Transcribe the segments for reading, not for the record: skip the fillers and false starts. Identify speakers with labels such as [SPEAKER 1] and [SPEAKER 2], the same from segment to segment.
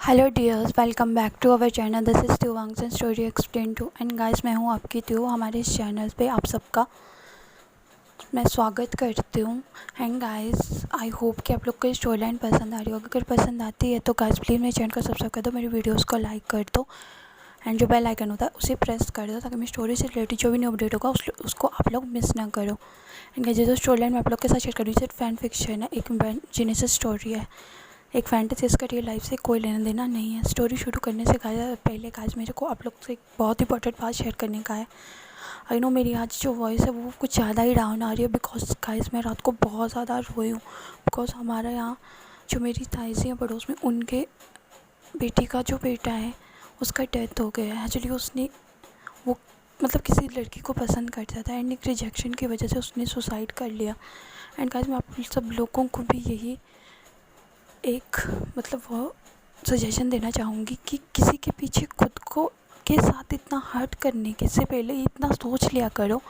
[SPEAKER 1] Hello dears, welcome back to our channel. This is त्योवांग्स and story explain to. And guys, मैं हूँ आपकी त्यो। हमारे इस चैनल पे आप सबका मैं स्वागत करती हूँ। एंड गाइस, आई होप कि आप लोग को स्टोरी लाइन पसंद आ रही होगी। अगर पसंद आती है तो गाइस प्लीज़ मेरे चैनल को सब्सक्राइब कर दो, मेरी वीडियोस को लाइक कर दो एंड जो बेल आइकन होता है उसे प्रेस कर दो ताकि मेरी स्टोरी से रिलेटेड जो भी न्यू अपडेट होगा उसको आप लोग मिस ना करो। एंड गाइस, जो स्टोरी लाइन मैं आप लोग के साथ शेयर कर रही हूँ सिर्फ फैन फिक्शन है, एक इमेजिनेशन स्टोरी है, एक फैंटेसी। इसका रियल लाइफ से कोई लेना देना नहीं है। स्टोरी शुरू करने से पहले गाइस मेरे को आप लोग से एक बहुत इंपॉर्टेंट बात शेयर करने का है। आई नो मेरी आज जो वॉइस है वो कुछ ज़्यादा ही डाउन आ रही है बिकॉज गाइस मैं रात को बहुत ज़्यादा रोई हूँ। बिकॉज हमारे यहाँ जो मेरी ताईजी हैं पड़ोस में, उनके बेटी का जो बेटा है उसका डेथ हो गया है। एक्चुअली उसने वो मतलब किसी लड़की को पसंद करता था एंड एक रिजेक्शन की वजह से उसने सुसाइड कर लिया। एंड गाइस मैं आप सब लोगों को भी यही एक मतलब वो सजेशन देना चाहूँगी कि किसी के पीछे खुद को के साथ इतना हर्ट करने के से पहले इतना सोच लिया करो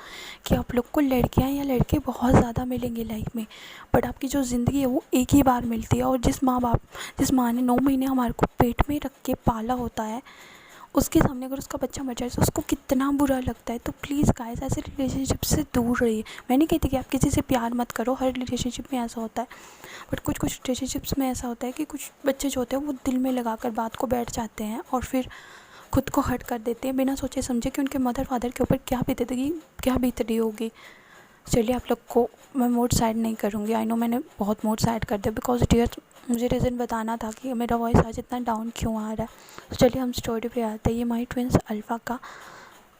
[SPEAKER 1] कि आप लोग को लड़कियां या लड़के बहुत ज़्यादा मिलेंगे लाइफ में, बट आपकी जो ज़िंदगी है वो एक ही बार मिलती है। और जिस माँ ने 9 महीने हमारे को पेट में रख के पाला होता है, उसके सामने अगर उसका बच्चा मर जाए तो उसको कितना बुरा लगता है। तो प्लीज़ गाइस, ऐसे रिलेशनशिप से दूर रहिए। मैं नहीं कहती कि आप किसी से प्यार मत करो, हर रिलेशनशिप में ऐसा होता है, बट कुछ कुछ रिलेशनशिप्स में ऐसा होता है कि कुछ बच्चे जो होते हैं वो दिल में लगा कर बात को बैठ जाते हैं और फिर खुद को हर्ट कर देते हैं बिना सोचे समझे कि उनके मदर फादर के ऊपर क्या बीत रही होगी। चलिए, आप लोग को मैं मूड साइड नहीं करूँगी। आई नो मैंने बहुत मूड साइड कर दिया बिकॉज डियर मुझे रीज़न बताना था कि मेरा वॉइस आज इतना डाउन क्यों आ रहा है। तो चलिए हम स्टोरी पे आते हैं। ये माई ट्विंस अल्फ़ा का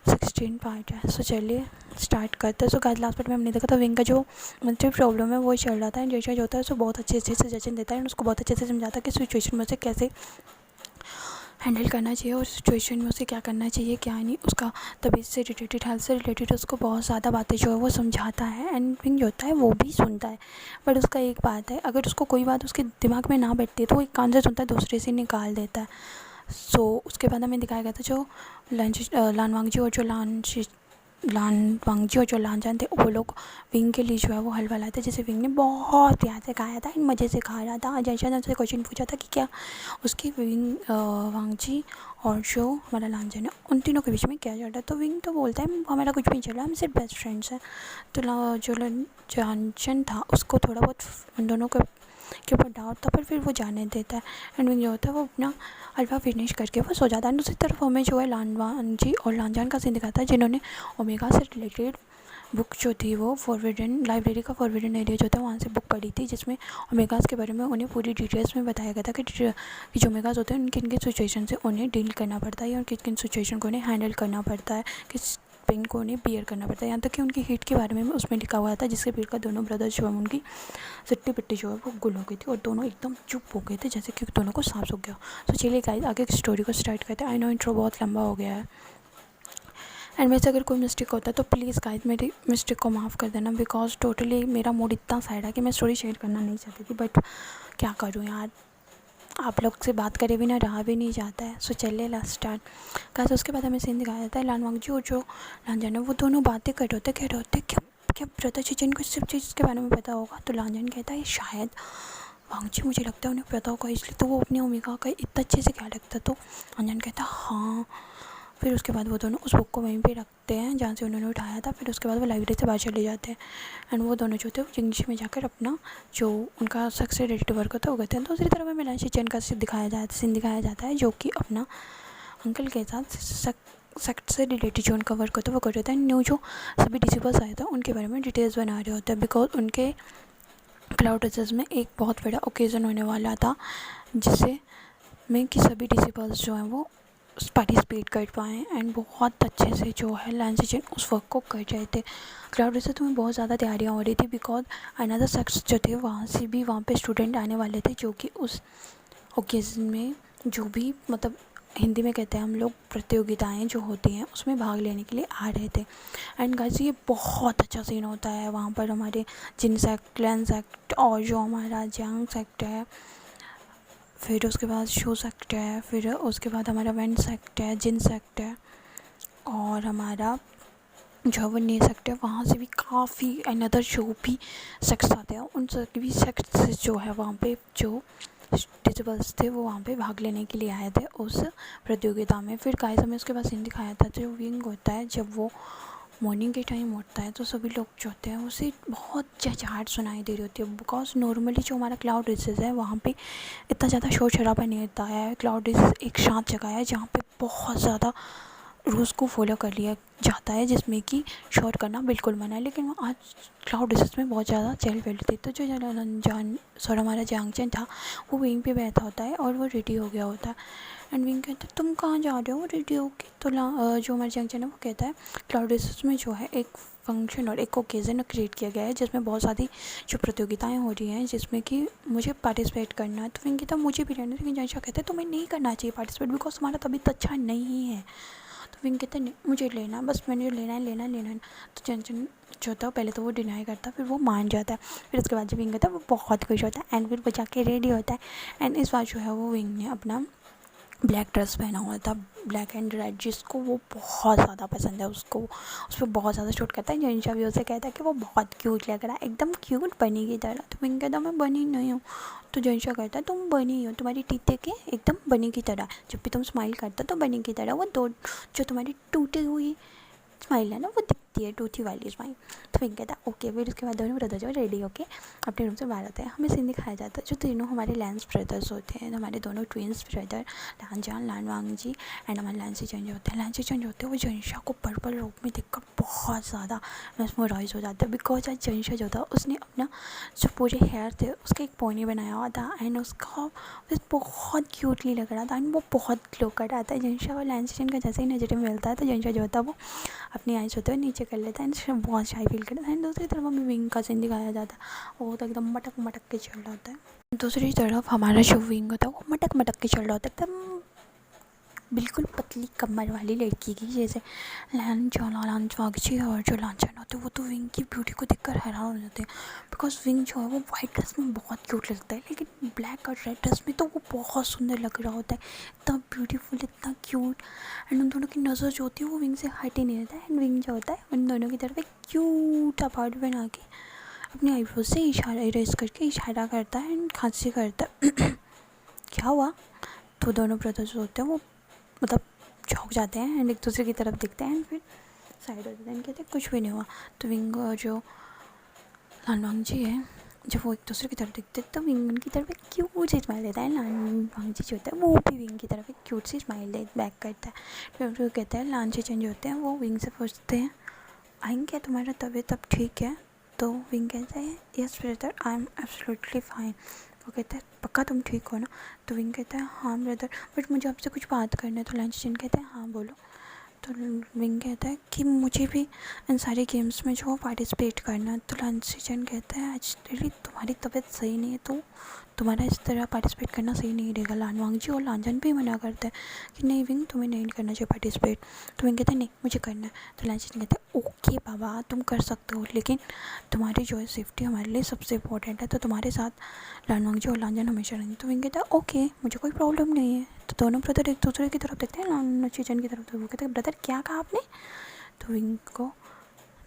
[SPEAKER 1] 16 पार्ट है। सो चलिए स्टार्ट करते हैं। सो गाइस, लास्ट पार्ट में हमने देखा था विंग का जो मेंटल प्रॉब्लम है वो चल रहा था एंड जैसा जो होता है उसको बहुत अच्छे से सजेशन देता है एंड उसको बहुत अच्छे से समझाता है कि सिचुएशन में उसे कैसे हैंडल करना चाहिए और सिचुएशन में उसे क्या करना चाहिए क्या नहीं। उसका तबीयत से रिलेटेड, हेल्थ से रिलेटेड उसको बहुत ज़्यादा बातें जो है वो समझाता है एंड विंग जो होता है वो भी सुनता है। बट उसका एक बात है, अगर उसको कोई बात उसके दिमाग में ना बैठती है तो वो एक कान से सुनता है, दूसरे से निकाल देता है। सो उसके बाद हमें दिखाया गया था जो लान वांगजी और जो लान वांगजी और जो लानजान थे वो लोग विंग के लिए जो है वो हलवा लाए थे, जिसे विंग ने बहुत प्यार से खाया था, मज़े से खा रहा था। जैसा ने उससे क्वेश्चन पूछा था कि क्या उसकी विंग वांगजी और जो हमारा लानजान है उन तीनों के बीच में क्या चल रहा है। तो विंग तो बोलता है हमारा कुछ भी नहीं चल रहा, हम सिर्फ बेस्ट फ्रेंड्स हैं। तो जो लानजान था उसको थोड़ा बहुत उन दोनों के ऊपर डाउट था, पर फिर वो जाने देता है एंड विंग जो होता है वो अपना हलवा फिनिश करके वो सो जाता है। दूसरी तरफ हमें जो है लानवांजी और लानजान का सीन दिखाता है, जिन्होंने ओमेगा से रिलेटेड बुक जो थी वो फॉरबिडन लाइब्रेरी का फॉरबिडन एरिया जो था वहाँ से बुक पढ़ी थी, जिसमें ओमेगास के बारे में उन्हें पूरी डिटेल्स में बताया गया था कि जो ओमेगास होते हैं उनकी किन सिचुएशन से उन्हें डील करना पड़ता है और किन किन सिचुएशन को उन्हें हैंडल करना पड़ता है, किस पेन को उन्हें बियर करना पड़ता है। यहाँ तक कि उनकी हीट के बारे में उसमें लिखा हुआ था, जिसके पीर का दोनों ब्रदर्स जो है उनकी सिट्टी पिट्टी जो है वो गुल हो गई थी और दोनों एकदम चुप हो गए थे, जैसे कि दोनों को सांप सूख गया। तो चलिए गाइस, आगे की स्टोरी को स्टार्ट करते हैं। आई नो इंट्रो बहुत लंबा हो गया है एंड वैसे अगर कोई मिस्टेक होता है तो प्लीज़ गाइस मेरी मिस्टेक को माफ़ कर देना, बिकॉज टोटली मेरा मूड इतना सैड है कि मैं स्टोरी शेयर करना नहीं चाहती थी, बट क्या करूँ यार, आप लोग से बात करे बिना रहा भी नहीं जाता है। सो चलिए लास्ट स्टार्ट गाइस। उसके बाद हमें सीन दिखाया जाता है लान वांगजी और जो लानजान है वो दोनों बातें कर रहे होते क्या क्या ब्रदर चीचन को सिर्फ चीज़ के बारे में पता होगा। तो लानजान कहता है शायद वांगजी, मुझे लगता है उन्हें पता होगा, इसलिए तो वो अपने ओमेगा का इतना अच्छे से ख्याल रखता। तो लानजान कहता हाँ। फिर उसके बाद वो दोनों उस बुक को वहीं पे रखते हैं जहाँ से उन्होंने उठाया था। फिर उसके बाद वो लाइब्रेरी से बाहर चले जाते हैं एंड वो दोनों जो थे वो जिंगजी में जाकर अपना जो उनका सेक्स से रिलेटेड वर्क होता है वो करते हैं। दूसरी तरफ हमें लाइन शिचन का सीन दिखाया जाता है, जो कि अपना अंकल के साथ सेक्ट से रिलेटेड जो उनका वर्क होता है वो कर रहे थे। न्यू जो सभी डिसिबल्स आए थे उनके बारे में डिटेल्स बना रहे होते हैं, बिकॉज उनके क्लाउड रिसर्च में एक बहुत बड़ा ओकेज़न होने वाला था, जिससे में कि सभी डिसिबल्स जो हैं वो पार्टिसिपेट कर पाएँ एंड बहुत अच्छे से जो है लैंसिजन उस वर्क को कर रहे थे। क्लाउड रिसर्च में बहुत ज़्यादा तैयारियाँ हो रही थी बिकॉज अनदर सेक्स जो थे वहाँ पे स्टूडेंट आने वाले थे, जो कि उस ओकेज़न में जो भी मतलब हिंदी में कहते हैं हम लोग प्रतियोगिताएं जो होती हैं उसमें भाग लेने के लिए आ रहे थे। एंड गाइस, ये बहुत अच्छा सीन होता है वहाँ पर। हमारे जिन सेक्ट, लेन सेक्ट और जो हमारा जंग सेक्ट है, फिर उसके बाद शो सेक्ट है, फिर उसके बाद हमारा वेन सेक्ट है, जिन सेक्ट है और हमारा जो है वो नी सेक्ट है। वहाँ से भी काफ़ी अनदर जो भी सेक्ट्स आते हैं उन सभी सेक्ट से जो है वहाँ पे जो डिजिबल्स थे वो वहाँ पे भाग लेने के लिए आए थे उस प्रतियोगिता में। फिर गाइस हमें उसके बाद सीन दिखाया था, जो विंग होता है जब वो मॉर्निंग के टाइम उठता है तो सभी लोग जो होते हैं उसे बहुत चहचहाहट सुनाई दे रही होती है, बिकॉज नॉर्मली जो हमारा क्लाउड रिसेस है वहाँ पे इतना ज़्यादा शोर शराबा नहीं होता है। क्लाउड रिसेस एक शांत जगह है जहाँ पे बहुत ज़्यादा रूल्स को फॉलो कर लिया जाता है, जिसमें कि शॉट करना बिल्कुल मना है। लेकिन वो आज क्लाउड रिसर्च में बहुत ज़्यादा चहल पहल थी, तो जो हमारा जांगचन था वो विंग पे बैठा होता है और वो रेडी हो गया होता है। एंड विंग कहता है तुम कहाँ जा रहे हो, वो रेडी हो के। तो जो हमारा जांगचन है वो कहता है क्लाउड रिसर्च में जो है एक फंक्शन और एक ओकेज़न क्रिएट किया गया है जिसमें बहुत सारी जो प्रतियोगिताएं हो रही हैं जिसमें कि मुझे पार्टिसिपेट करना है। तो विंग कहता है मुझे भी रहना है, लेकिन जैसा कहते हैं तुम्हें नहीं करना चाहिए पार्टिसिपेट, बिकॉज तुम्हारा तबीयत अच्छा नहीं है। तो विंग कहते नहीं मुझे लेना, बस मैंने लेना है। तो चंचन जो होता है पहले तो वो डिनाई करता है, फिर वो मान जाता है। फिर उसके बाद जो विंग होता है वो बहुत खुश होता है एंड फिर वो जाके रेडी होता है। एंड इस बार जो है वो विंग ने अपना ब्लैक ड्रेस पहना हुआ था, ब्लैक एंड रेड, जिसको वो बहुत ज़्यादा पसंद है। उसको उस पर बहुत ज़्यादा शूट करता है। जंशा भी उसे कहता है कि वो बहुत क्यूट लग रहा है, एकदम क्यूट बनी की तरह। तो विंग कहता मैं बनी नहीं हूँ। तो जंशा कहता है तुम बनी हो, तुम्हारी टीथ के एकदम बनी की तरह, जब भी तुम स्माइल करते हो तो बनी की तरह। वो दो जो तुम्हारी टूटी हुई स्माइल है ना वो दिखती है, टूथी वाली स्माइल। तो विंग कहता है ओके। फिर उसके बाद दोनों ब्रदर जो रेडी होके अपने रूम से बाहर आते हैं। हमें सीन दिखाया जाता है जो तीनों हमारे लैंस ब्रदर्स होते हैं, हमारे दोनों ट्विंस ब्रदर लानजान लानवांगजी एंड हमारे लैंसी चेंज होते हैं। लैंसी चेंज होते हैं वो जंशा को पर्पल रूप में देखकर बहुत ज़्यादा मेस्मराइज हो जाता है, बिकॉज आज जंशा जो था उसने अपना जो पूरे हेयर थे उसका एक पोनी बनाया हुआ था एंड उसका बहुत क्यूटली लग रहा था एंड वो बहुत ग्लो कर रहा था। जंशा और लैंसी चेंज का जैसे ही नजर में मिलता है तो जंशा जो होता है वो अपनी आइज होते हुए नीचे कर लेता है एंड बहुत शाई फील करता है। एंड दूसरी तरफ हमें विंग का सीन दिखाया जाता है, वो तो एकदम मटक मटक के चल रहा होता है। दूसरी तरफ हमारा जो विंग होता है वो मटक मटक के चल रहा होता है, एकदम बिल्कुल पतली कमर वाली लड़की की जैसे। लांचवागची और जो लांचन होते हैं वो तो विंग की ब्यूटी को देखकर हैरान हो जाते हैं, बिकॉज विंग जो है वो वाइट ड्रेस में बहुत क्यूट लगता है, लेकिन ब्लैक और रेड ड्रेस में तो वो बहुत सुंदर लग रहा होता है, इतना ब्यूटीफुल, इतना क्यूट। एंड उन दोनों की नज़र जो होती है वो विंग से हट ही नहीं रहता है। एंड विंग जो होता है उन दोनों की तरफ एक क्यूट सा पार्ट बना के अपनी आईब्रो से इशारा इरेज करके इशारा करता है एंड खांसी करता है। क्या हुआ? तो दोनों ब्रदर्स होते हैं वो मतलब चौंक जाते हैं एंड एक दूसरे की तरफ देखते हैं एंड फिर साइड हो जाते हैं, कहते हैं कुछ भी नहीं हुआ। तो विंग और जो लानवांग जी है जब वो एक दूसरे की तरफ देखते हैं तो विंग उनकी तरफ एक क्यूट सी स्माइल देता है। लानवांग जी जो होता है वो भी विंग की तरफ एक क्यूट सी स्माइल दे बैक करता है। फिर वो कहता है लान चेंज होते हैं वो विंग से पूछते हैं आएंगे तुम्हारा तबीयत अब ठीक है? तो विंग कहता है yes brother I am absolutely fine. वो कहता है पक्का तुम ठीक हो ना? तो विंग कहता है हाँ ब्रदर, बट मुझे आपसे कुछ बात करना है। तो लंचन कहता है हाँ बोलो। तो विंग कहता है कि मुझे भी इन सारे गेम्स में जो पार्टिसिपेट करना है। तो लंचन कहता है एक्चुअली तुम्हारी तबीयत सही नहीं है तो तुम्हारा इस तरह पार्टिसिपेट करना सही नहीं रहेगा। लानवांग जी और लांजन भी मना करते हैं कि नहीं विंग तुम्हें नहीं करना चाहिए पार्टिसिपेट। तो विंग कहता है नहीं मुझे करना है। तो लांजन कहता है ओके बाबा तुम कर सकते हो, लेकिन तुम्हारी जो है सेफ्टी हमारे लिए सबसे इम्पोर्टेंट है, तो तुम्हारे साथ लानवांग जी और लांजन हमेशा रहेंगे। तो विंग कहता है ओके मुझे कोई प्रॉब्लम नहीं है। तो दोनों ब्रदर एक दूसरे की तरफ देखते हैं, लांचन की तरफ। तो वो कहते हैं ब्रदर क्या कहा आपने? तो विंग को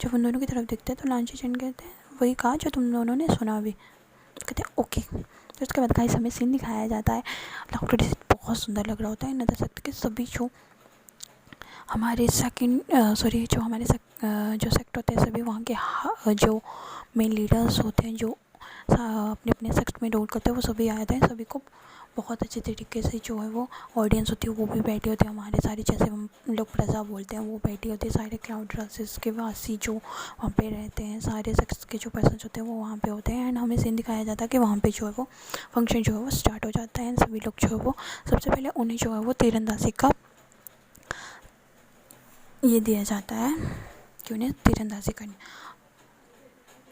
[SPEAKER 1] जब उन दोनों की तरफ देखते हैं तो लांचन कहते हैं वही कहा जो तुम दोनों ने सुना अभी। तो कहते हैं ओके। तो उसके बाद गाइस हमें सीन दिखाया जाता है, लॉकडाउन से बहुत सुंदर लग रहा होता है। नजर सकते कि सभी जो हमारे जो हमारे जो सेक्ट होते हैं सभी वहाँ के जो मेन लीडर्स होते हैं जो अपने अपने सेक्ट में रोल करते हैं वो सभी आए थे। सभी को बहुत अच्छे तरीके से जो है वो ऑडियंस होती है वो भी बैठी होती है, हमारे सारे जैसे हम लोग प्रजा बोलते हैं वो बैठी होती है। सारे क्लाउड रासेस के वासी जो वहाँ पे रहते हैं सारे सेक्स के जो पर्सन होते हैं वो वहाँ पे होते हैं। एंड हमें सीन दिखाया जाता है कि वहाँ पे जो है वो फंक्शन जो है वो स्टार्ट हो जाता है। सभी लोग जो है वो सबसे पहले उन्हें जो है वो तीरंदाजी का ये दिया जाता है कि उन्हें तीरंदाजी करनी।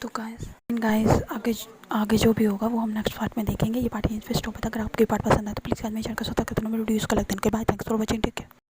[SPEAKER 1] तो गाइस आगे जो भी होगा वो हम नेक्स्ट पार्ट में देखेंगे। ये पार्ट यहीं पे स्टॉप होता है। अगर आपको ये पार्ट पसंद आए तो प्लीज़ मेरे चैनल को सब्सक्राइब करना, मेरे वीडियोज़ को लाइक देना। Bye, thanks for watching, take care.